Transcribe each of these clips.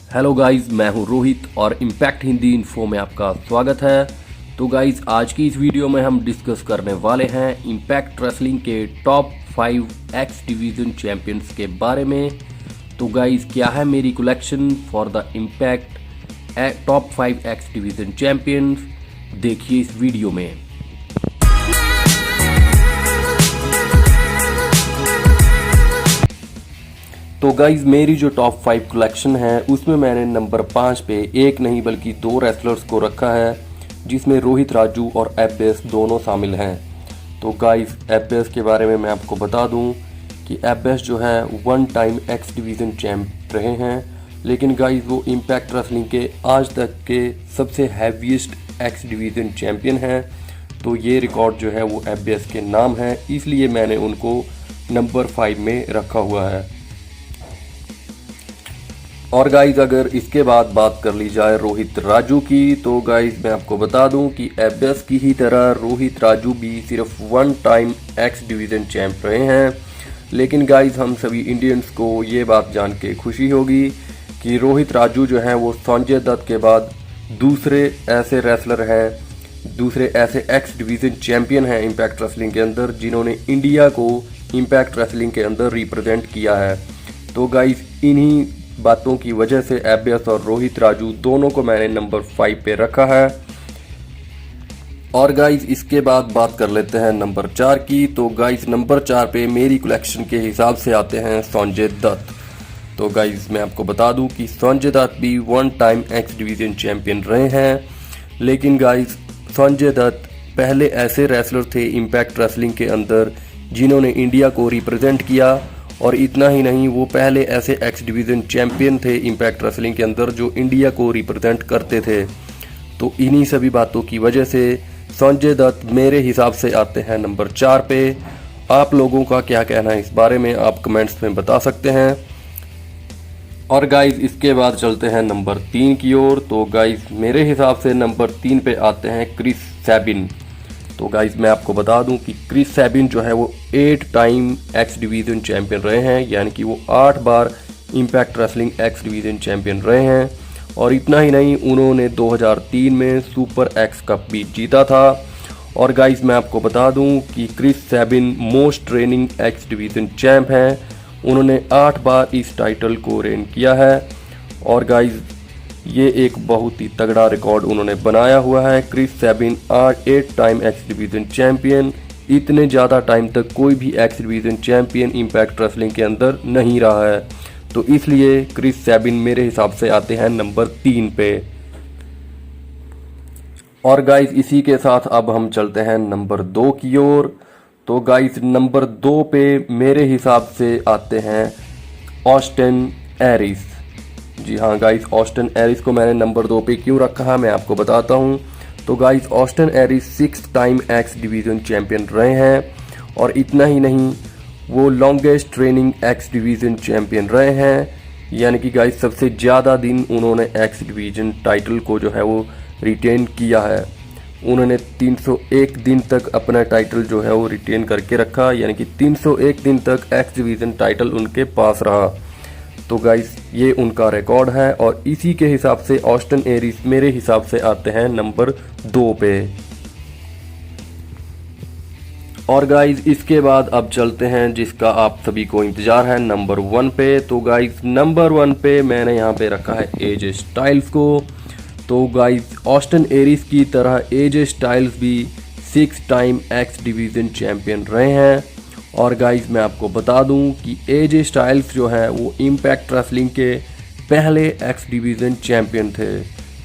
Hello guys, मैं हूं रोहित और इम्पैक्ट हिंदी इन्फो में आपका स्वागत है। तो गाइस, आज की इस वीडियो में हम डिस्कस करने वाले हैं इम्पैक्ट रेसलिंग के टॉप 5 एक्स डिवीज़न चैंपियंस के बारे में। तो गाइस, क्या है मेरी collection for the impact top 5 x division champions, देखिए इस वीडियो में। तो गाइज, मेरी जो टॉप 5 कलेक्शन है उसमें मैंने नंबर 5 पे एक नहीं बल्कि 2 रेसलर्स को रखा है, जिसमें रोहित राजू और एबेस दोनों शामिल हैं। तो गाइज, एबेस के बारे में मैं आपको बता दूं कि एबेस जो है 1 टाइम एक्स डिवीज़न चैम्प रहे हैं, लेकिन गाइज वो इम्पैक्ट रेसलिंग के आज तक के सबसे हैवीएस्ट एक्स डिवीज़न चैम्पियन हैं। तो ये रिकॉर्ड जो है वो एबेस के नाम है, इसलिए मैंने उनको नंबर 5 में रखा हुआ है। और गाइज, अगर इसके बाद बात कर ली जाए रोहित राजू की, तो गाइज मैं आपको बता दूं कि एबेस की ही तरह रोहित राजू भी सिर्फ 1 टाइम एक्स डिवीज़न चैंप रहे हैं। लेकिन गाइज, हम सभी इंडियंस को ये बात जान के खुशी होगी कि रोहित राजू जो हैं वो संजय दत्त के बाद दूसरे ऐसे रेसलर हैं, दूसरे ऐसे एक्स डिवीज़न चैंपियन हैं इम्पैक्ट रेसलिंग के अंदर, जिन्होंने इंडिया को इम्पैक्ट रेसलिंग के अंदर रिप्रेजेंट किया है। तो गाइज, इन्हीं बातों की वजह से एबेस और रोहित राजू दोनों को मैंने नंबर 5 पे रखा है। और गाइज, इसके बाद बात कर लेते हैं नंबर 4 की। तो गाइज, नंबर 4 पे मेरी कलेक्शन के हिसाब से आते हैं संजय दत्त। तो गाइज, मैं आपको बता दूं कि संजय दत्त भी 1 टाइम एक्स डिवीज़न चैंपियन रहे हैं। लेकिन गाइज, संजय दत्त पहले ऐसे रेसलर थे इम्पैक्ट रेसलिंग के अंदर जिन्होंने इंडिया को रिप्रेजेंट किया, और इतना ही नहीं, वो पहले ऐसे एक्स डिवीज़न चैंपियन थे इम्पैक्ट रेसलिंग के अंदर जो इंडिया को रिप्रेजेंट करते थे। तो इन्हीं सभी बातों की वजह से संजय दत्त मेरे हिसाब से आते हैं नंबर 4 पे। आप लोगों का क्या कहना है इस बारे में, आप कमेंट्स में बता सकते हैं। और गाइज, इसके बाद चलते हैं नंबर 3 की ओर। तो गाइज, मेरे हिसाब से नंबर 3 पे आते हैं क्रिस सैबिन। तो गाइज, मैं आपको बता दूं कि क्रिस सैबिन जो है वो 8 टाइम एक्स डिवीज़न चैंपियन रहे हैं, यानी कि वो 8 बार Impact Wrestling X division champion रहे हैं। और इतना ही नहीं, उन्होंने 2003 में सुपर एक्स कप भी जीता था। और गाइज, मैं आपको बता दूं कि Chris Sabin most training X division champ हैं। उन्होंने 8 बार इस टाइटल को रेन किया है। और गाइज, ये एक बहुत ही तगड़ा रिकॉर्ड उन्होंने बनाया हुआ है। Chris Sabin 8 time X division champion, इतने ज़्यादा टाइम तक कोई भी X division champion Impact Wrestling के अंदर नहीं रहा है। तो इसलिए क्रिस सैबिन मेरे हिसाब से आते हैं नंबर 3 पे। और गाइज, इसी के साथ अब हम चलते हैं नंबर 2 की ओर। तो गाइज, नंबर 2 पे मेरे हिसाब से आते हैं ऑस्टिन एरिस। जी हाँ गाइज, ऑस्टिन एरिस को मैंने नंबर 2 पे क्यों रखा है मैं आपको बताता हूँ। तो guys, Austin Aries 6 time X division champion रहे हैं। और इतना ही नहीं, वो longest training X division champion रहे हैं, यानी कि गाइज सबसे ज़्यादा दिन उन्होंने एक्स डिवीज़न टाइटल को जो है वो रिटेन किया है। उन्होंने 301 दिन तक अपना टाइटल जो है वो रिटेन करके रखा, यानी कि 301 दिन तक एक्स डिवीज़न टाइटल उनके पास रहा। तो गाइस, ये उनका रिकॉर्ड है, और इसी के हिसाब से ऑस्टिन एरिस मेरे हिसाब से आते हैं नंबर 2 पे। और गाइस, इसके बाद अब चलते हैं जिसका आप सभी को इंतजार है, नंबर 1 पे। तो गाइस, नंबर 1 पे मैंने यहाँ पे रखा है एजे स्टाइल्स को। तो गाइस, ऑस्टिन एरिस की तरह एजे स्टाइल्स भी 6 टाइम एक्स डिवीज़न चैंपियन रहे हैं। और गाइज, मैं आपको बता दूं कि एजे स्टाइल्स जो है वो इम्पैक्ट रेसलिंग के पहले एक्स डिवीज़न चैंपियन थे।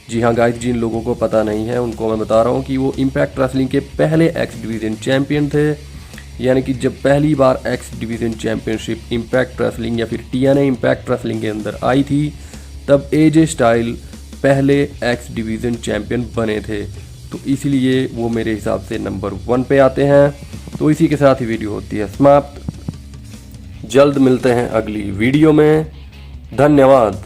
जी हाँ गाइज, जिन लोगों को पता नहीं है उनको मैं बता रहा हूँ कि वो इम्पैक्ट रेसलिंग के पहले एक्स डिवीज़न चैंपियन थे। यानी कि जब पहली बार X division championship Impact Wrestling या फिर TNA इम्पैक्ट रेसलिंग के अंदर आई थी, तब एजे स्टाइल पहले एक्स डिवीज़न चैंपियन बने थे। तो इसलिए वो मेरे हिसाब से नंबर 1 पे आते हैं। तो इसी के साथ ही वीडियो होती है समाप्त। जल्द मिलते हैं अगली वीडियो में। धन्यवाद।